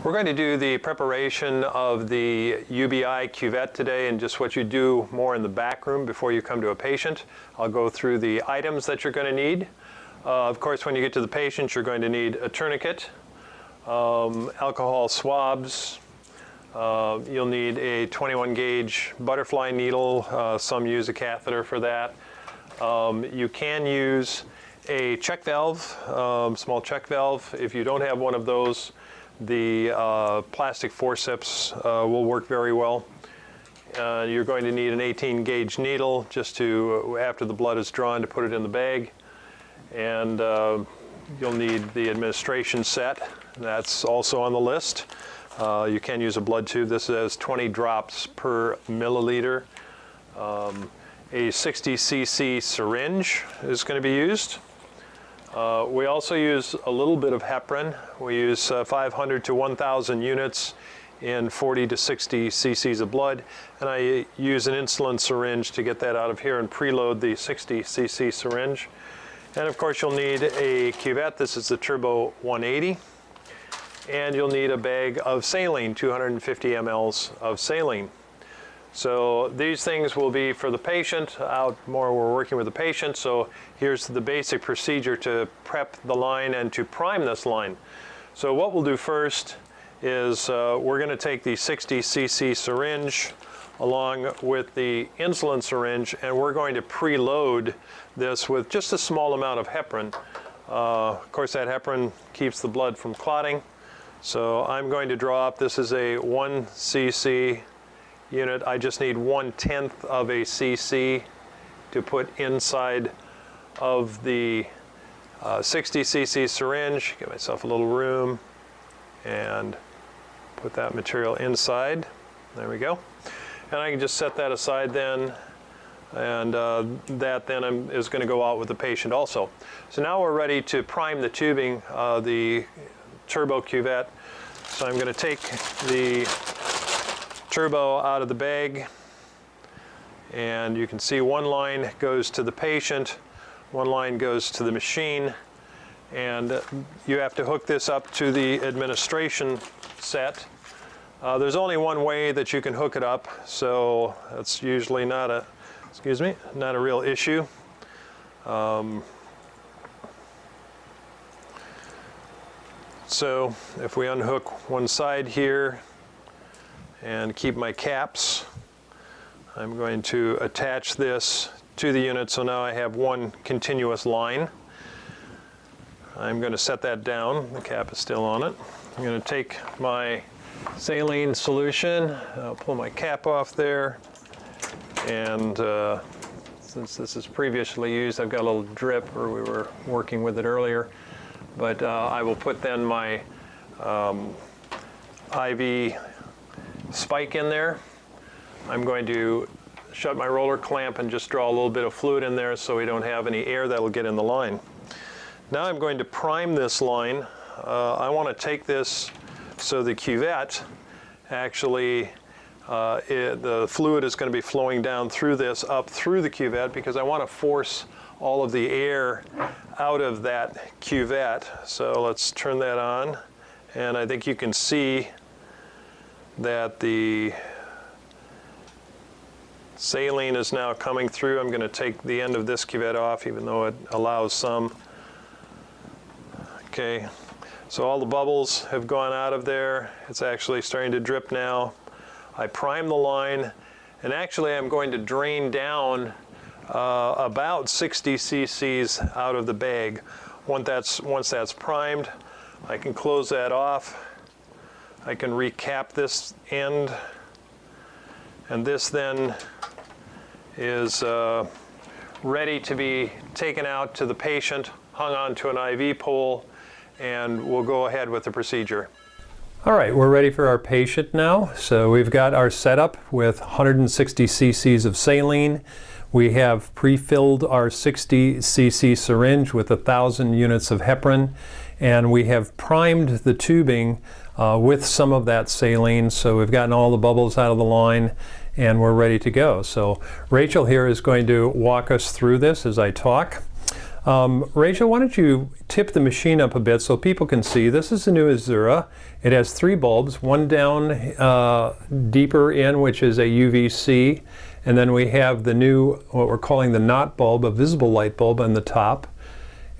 We're going to do the preparation of the UBI cuvette today, and just what you do more in the back room before you come to a patient. I'll go through the items that you're going to need. Of course, when you get to the patient, you're going to need a tourniquet, alcohol swabs. You'll need a 21 gauge butterfly needle. Some use a catheter for that. You can use a check valve, small check valve. If you don't have one of those, the plastic forceps will work very well. You're going to need an 18 gauge needle just to, after the blood is drawn, to put it in the bag. And you'll need the administration set. That's also on the list. You can use a blood tube. This has 20 drops per milliliter. A 60 cc syringe is going to be used. We also use a little bit of heparin. We use 500 to 1,000 units in 40 to 60 cc's of blood. And I use an insulin syringe to get that out of here and preload the 60 cc syringe. And of course you'll need a cuvette. This is the Turbo 180. And you'll need a bag of saline, 250 mLs of saline. So these things will be for the patient. Out more, we're working with the patient. So here's the basic procedure to prep the line and to prime this line. So what we'll do first is we're going to take the 60 cc syringe along with the insulin syringe, and we're going to preload this with just a small amount of heparin. Of course, that heparin keeps the blood from clotting. So I'm going to draw up, this is a 1 cc unit. I just need 1/10 of a cc to put inside of the 60 cc syringe. Give myself a little room and put that material inside. There we go. And I can just set that aside then, and that then is going to go out with the patient also. So now we're ready to prime the tubing, the turbo cuvette. So I'm going to take the turbo out of the bag, and you can see one line goes to the patient, one line goes to the machine, and you have to hook this up to the administration set. There's only one way that you can hook it up, so that's usually not a, not a real issue. So if we unhook one side here and keep my caps, I'm going to attach this to the unit, so now I have one continuous line. I'm going to set that down. The cap is still on it. I'm going to take my saline solution, I'll pull my cap off there, and since this is previously used, I've got a little drip, or we were working with it earlier, but I will put then my IV spike in there. I'm going to shut my roller clamp and just draw a little bit of fluid in there so we don't have any air that'll get in the line. Now I'm going to prime this line. I want to take this so the cuvette actually, the fluid is going to be flowing down through this, up through the cuvette, because I want to force all of the air out of that cuvette. So let's turn that on, and I think you can see that the saline is now coming through. I'm going to take the end of this cuvette off, even though it allows some. Okay, so all the bubbles have gone out of there. It's actually starting to drip now. I prime the line, and actually I'm going to drain down about 60 cc's out of the bag. Once that's primed, I can close that off. I can recap this end, and this then is ready to be taken out to the patient, hung onto an IV pole, and we'll go ahead with the procedure. All right, we're ready for our patient now. So we've got our setup with 160 cc's of saline. We have pre-filled our 60 cc syringe with 1,000 units of heparin, and we have primed the tubing with some of that saline. So we've gotten all the bubbles out of the line, and we're ready to go. So Rachel here is going to walk us through this as I talk. Rachel, why don't you tip the machine up a bit so people can see. This is the new Azura. It has 3 bulbs, one down deeper in, which is a UVC, and then we have the new, what we're calling the knot bulb, a visible light bulb on the top.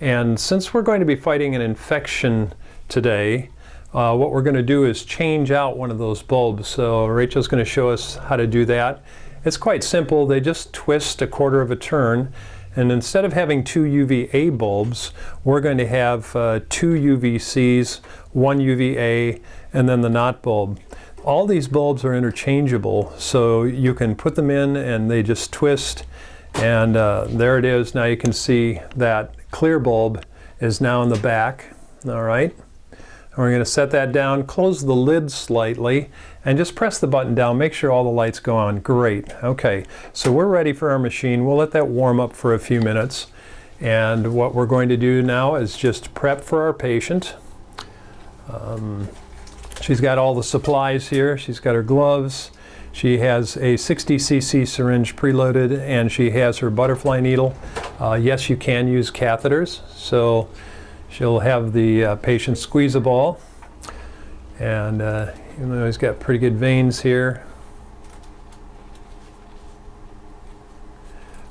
And since we're going to be fighting an infection today, what we're going to do is change out one of those bulbs. So Rachel's going to show us how to do that. It's quite simple. They just twist a 1/4 of a turn. And instead of having 2 UVA bulbs, we're going to have 2 UVCs, 1 UVA, and then the knot bulb. All these bulbs are interchangeable, so you can put them in and they just twist. And there it is. Now you can see that clear bulb is now in the back. All right. And we're going to set that down, close the lid slightly, and just press the button down. Make sure all the lights go on. Great. Okay, so we're ready for our machine. We'll let that warm up for a few minutes. And what we're going to do now is just prep for our patient. She's got all the supplies here. She's got her gloves. She has a 60 cc syringe preloaded, and she has her butterfly needle. Yes, you can use catheters. So she'll have the patient squeeze a ball. And even though he's got pretty good veins here,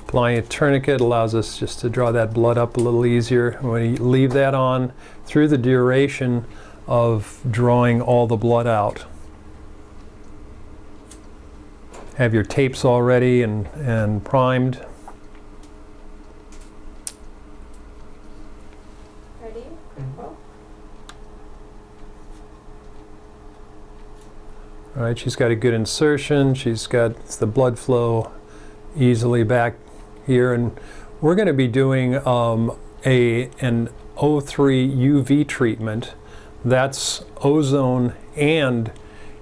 applying a tourniquet allows us just to draw that blood up a little easier. When you leave that on through the duration of drawing all the blood out. Have your tapes all ready and primed. Ready? Go. All right, she's got a good insertion. She's got the blood flow easily back here, and we're going to be doing an O3 UV treatment. That's ozone and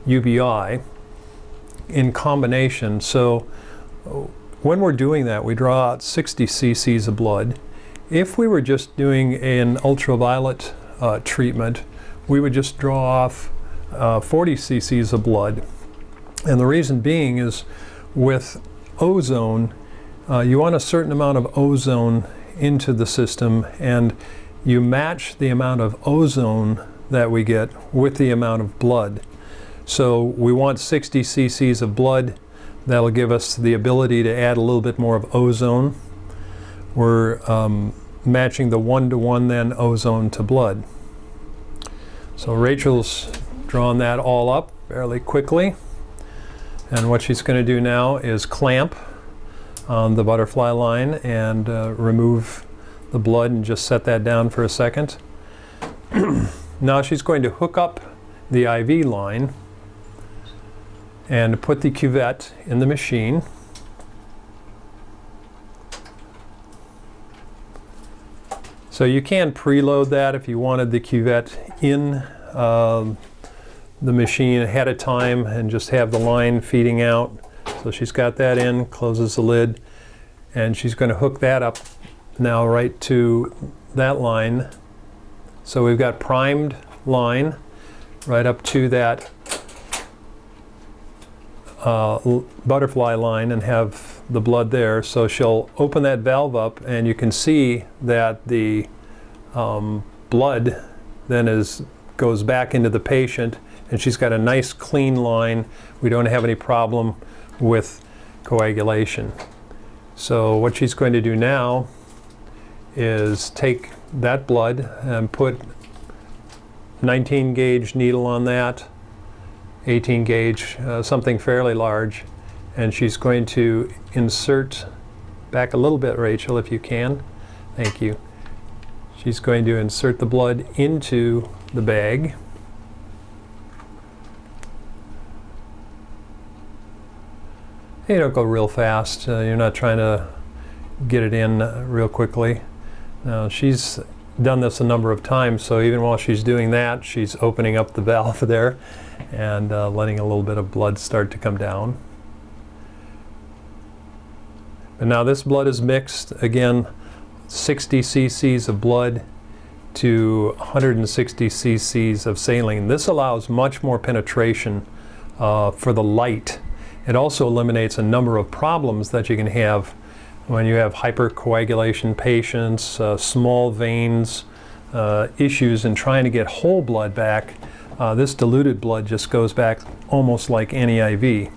UBI in combination. So when we're doing that, we draw out 60 cc's of blood. If we were just doing an ultraviolet treatment, we would just draw off 40 cc's of blood. And the reason being is with ozone, you want a certain amount of ozone into the system, and you match the amount of ozone that we get with the amount of blood. So we want 60 cc's of blood. That'll give us the ability to add a little bit more of ozone. We're matching the 1-to-1 then ozone to blood. So Rachel's drawn that all up fairly quickly. And what she's going to do now is clamp on the butterfly line and remove the blood and just set that down for a second. Now she's going to hook up the IV line and put the cuvette in the machine. So you can preload that if you wanted the cuvette in the machine ahead of time and just have the line feeding out. So she's got that in, closes the lid, and she's going to hook that up now right to that line. So we've got primed line right up to that butterfly line and have the blood there. So she'll open that valve up, and you can see that the blood then goes back into the patient, and she's got a nice clean line. We don't have any problem with coagulation. So what she's going to do now is take that blood and put 19 gauge needle on that, 18 gauge, something fairly large, and she's going to insert back a little bit, Rachel, if you can. Thank you. She's going to insert the blood into the bag. You don't go real fast. You're not trying to get it in real quickly. Now, she's done this a number of times, so even while she's doing that, she's opening up the valve there and letting a little bit of blood start to come down. And now this blood is mixed, again, 60 cc's of blood to 160 cc's of saline. This allows much more penetration for the light. It also eliminates a number of problems that you can have when you have hypercoagulation patients, small veins, issues in trying to get whole blood back, this diluted blood just goes back almost like any IV.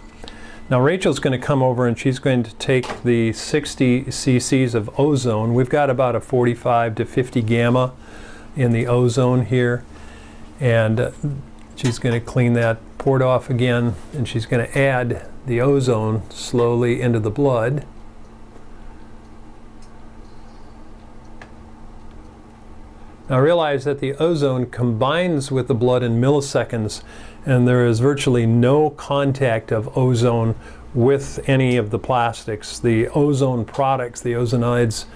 Now Rachel's going to come over and she's going to take the 60 cc's of ozone. We've got about a 45 to 50 gamma in the ozone here, and she's going to clean that port off again, and she's going to add the ozone slowly into the blood. Now realize that the ozone combines with the blood in milliseconds, and there is virtually no contact of ozone with any of the plastics. The ozone products, the ozonides,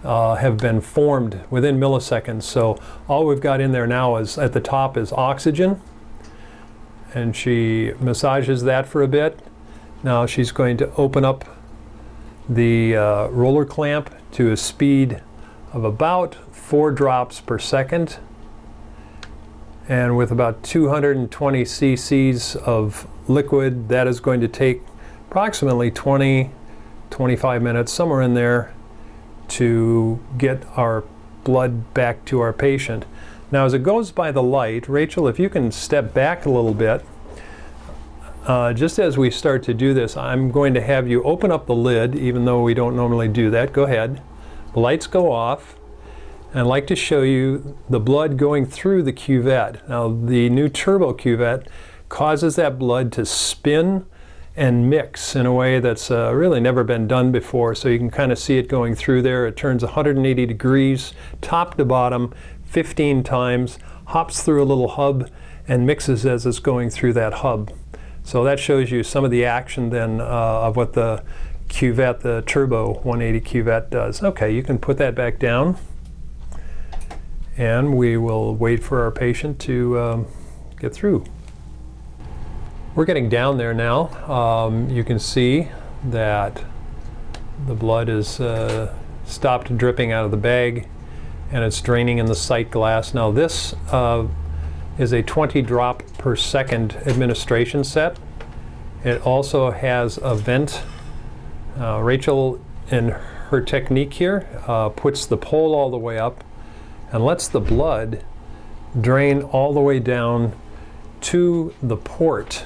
have been formed within milliseconds. So all we've got in there now is, at the top, is oxygen, and she massages that for a bit. Now she's going to open up the roller clamp to a speed of about 4 drops per second, and with about 220 cc's of liquid, that is going to take approximately 20-25 minutes, somewhere in there, to get our blood back to our patient. Now as it goes by the light, Rachel, if you can step back a little bit, just as we start to do this, I'm going to have you open up the lid, even though we don't normally do that. Go ahead. The lights go off. And I'd like to show you the blood going through the cuvette. Now the new turbo cuvette causes that blood to spin and mix in a way that's really never been done before. So you can kind of see it going through there. It turns 180 degrees, top to bottom, 15 times, hops through a little hub, and mixes as it's going through that hub. So that shows you some of the action then of what the cuvette, the turbo 180 cuvette does. Okay, you can put that back down. And we will wait for our patient to get through. We're getting down there now. You can see that the blood is stopped dripping out of the bag, and it's draining in the sight glass. Now this is a 20 drop per second administration set. It also has a vent. Rachel, in her technique here, puts the pole all the way up and lets the blood drain all the way down to the port.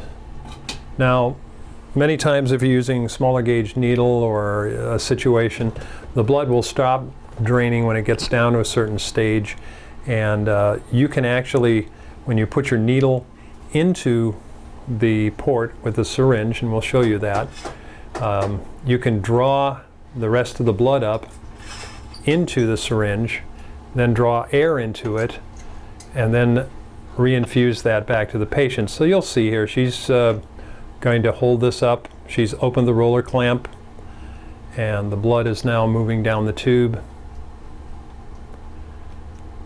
Now, many times if you're using smaller gauge needle or a situation, the blood will stop draining when it gets down to a certain stage, and you can actually, when you put your needle into the port with the syringe, and we'll show you that, you can draw the rest of the blood up into the syringe, then draw air into it, and then reinfuse that back to the patient. So you'll see here, she's going to hold this up. She's opened the roller clamp, and the blood is now moving down the tube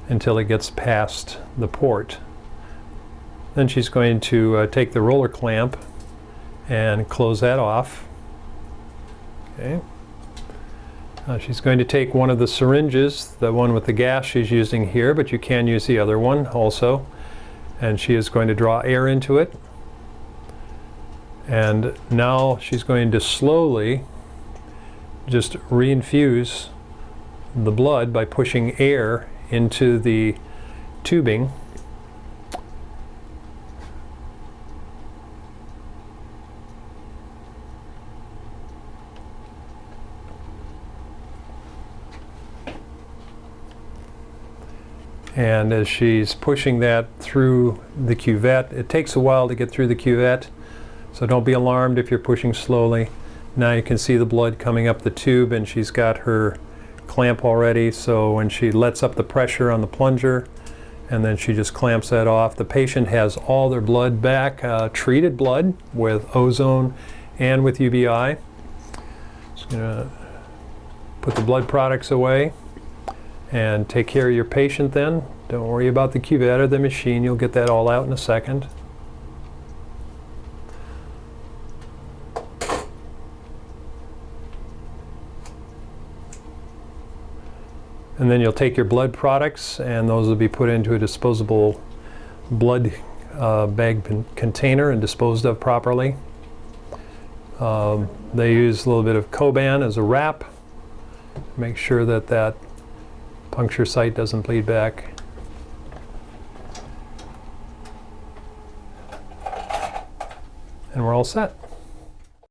until it gets past the port. Then she's going to take the roller clamp and close that off. Okay. She's going to take one of the syringes, the one with the gas she's using here, but you can use the other one also. And she is going to draw air into it. And now she's going to slowly just reinfuse the blood by pushing air into the tubing. And as she's pushing that through the cuvette, it takes a while to get through the cuvette, so don't be alarmed if you're pushing slowly. Now you can see the blood coming up the tube, and she's got her clamp already, so when she lets up the pressure on the plunger, and then she just clamps that off, the patient has all their blood back, treated blood with ozone and with UBI. Just gonna put the blood products away and take care of your patient then. Don't worry about the cuvette or the machine, you'll get that all out in a second. And then you'll take your blood products, and those will be put into a disposable blood bag container and disposed of properly. They use a little bit of Coban as a wrap, Make sure that that puncture site doesn't bleed back. And we're all set.